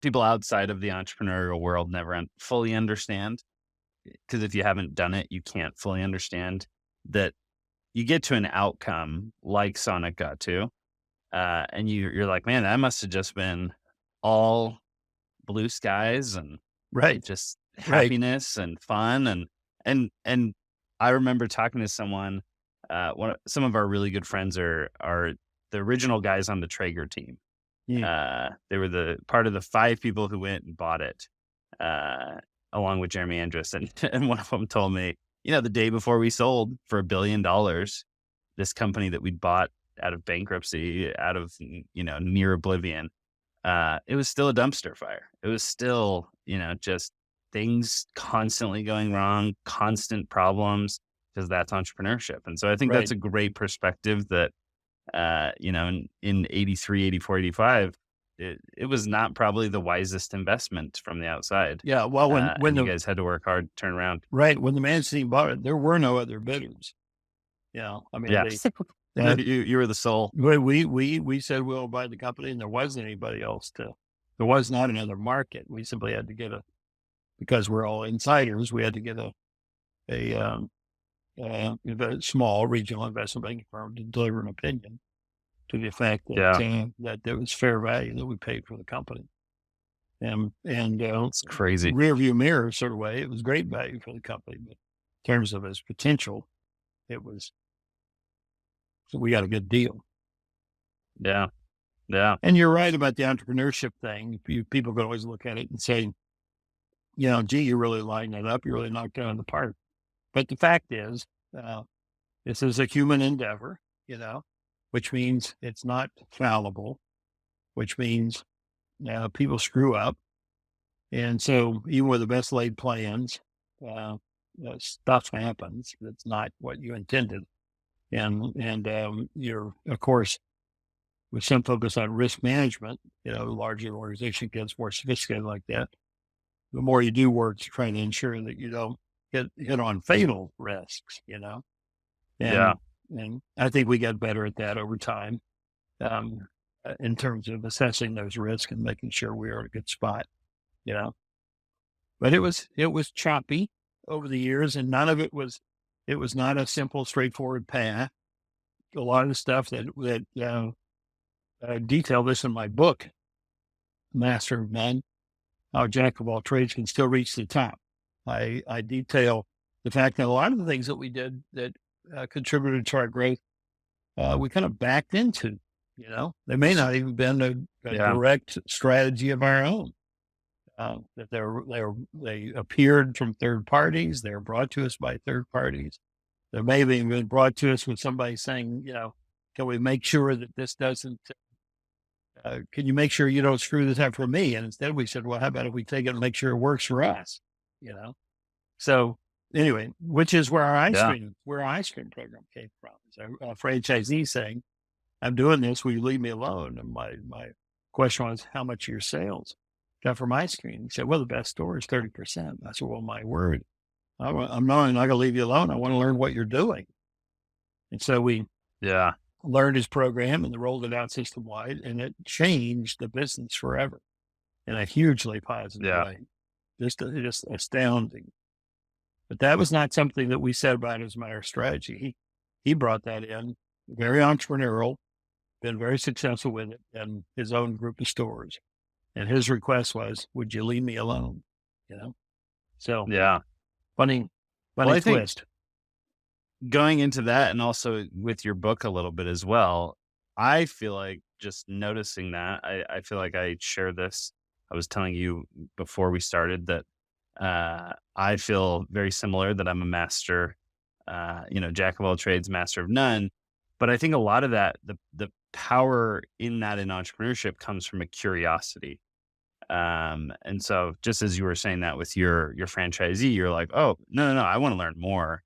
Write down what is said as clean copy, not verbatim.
people outside of the entrepreneurial world never fully understand. Because if you haven't done it, you can't fully understand that you get to an outcome like Sonic got to, and you're like, man, that must have just been all blue skies and Right. just Right. happiness and fun and I remember talking to someone, some of our really good friends are the original guys on the Traeger team. Yeah. They were the part of the 5 people who went and bought it, uh, along with Jeremy Andrus, and and one of them told me, the day before we sold for $1 billion, this company that we'd bought out of bankruptcy, out of, near oblivion, it was still a dumpster fire. It was still, just things constantly going wrong, constant problems, because that's entrepreneurship. And so I think that's Right. a great perspective that, in 83, 84, 85, it was not probably the wisest investment from the outside. Yeah. Well, when And you the guys had to work hard to turn around. right when the Mancini bought it, there were no other bidders. I mean, Yeah. uh, You were the soul. we said we'll buy the company, and there wasn't anybody else to. There was not another market. We simply had to get because we're all insiders. We had to get a small regional investment banking firm to deliver an opinion to the effect Yeah. that there was fair value that we paid for the company. And It's crazy. rear view mirror sort of way, it was great value for the company, but in terms of its potential, it was so we got a good deal. Yeah. Yeah. And you're right about the entrepreneurship thing. People can always look at it and say, gee, you really lined it up. You really knocked it out of the park. But the fact is, uh, this is a human endeavor, which means it's not fallible, which means people screw up. And so even with the best laid plans, uh, stuff happens. That's not what you intended. And you're, of course, with some focus on risk management, the larger the organization gets more sophisticated like that, the more you do work to try to ensure that you don't hit on fatal risks, Yeah. and and I think we got better at that over time, in terms of assessing those risks and making sure we are in a good spot, you know. But it was choppy over the years, and none of it was not a simple, straightforward path. A lot of the stuff that I detail this in my book, Master of None, how a jack of all trades can still reach the top. I detail the fact that a lot of the things that we did that contributed to our growth, we kind of backed into. They may not even been a Yeah. direct strategy of our own. That they appeared from third parties. They were brought to us by third parties. They may have even been brought to us with somebody saying, can we make sure that this doesn't can you make sure you don't screw this up for me? And instead we said, well, how about if we take it and make sure it works for us? You know? So anyway, which is Yeah. where our ice cream program came from. So a franchisee saying, I'm doing this, will you leave me alone? And my question was, how much are your sales got from ice cream? He said, well, the best store is 30%. I said, well, my word. I'm not going to leave you alone. I want to learn what you're doing. And so we Yeah. learned his program and rolled it out system wide, and it changed the business forever in a hugely positive Yeah. way. Just astounding. But that was not something that we said about as a matter of strategy. He brought that in, very entrepreneurial, been very successful with it and his own group of stores. And his request was, would you leave me alone? You know? So Yeah. funny, Well, funny I think twist. going into that and also with your book a little bit as well, I feel like just noticing that, I feel like I share this. I was telling you before we started that I feel very similar that I'm a master, jack of all trades, master of none. But I think a lot of that, the power in that in entrepreneurship comes from a curiosity. And so just as you were saying that with your franchisee, you're like, oh, no, I want to learn more.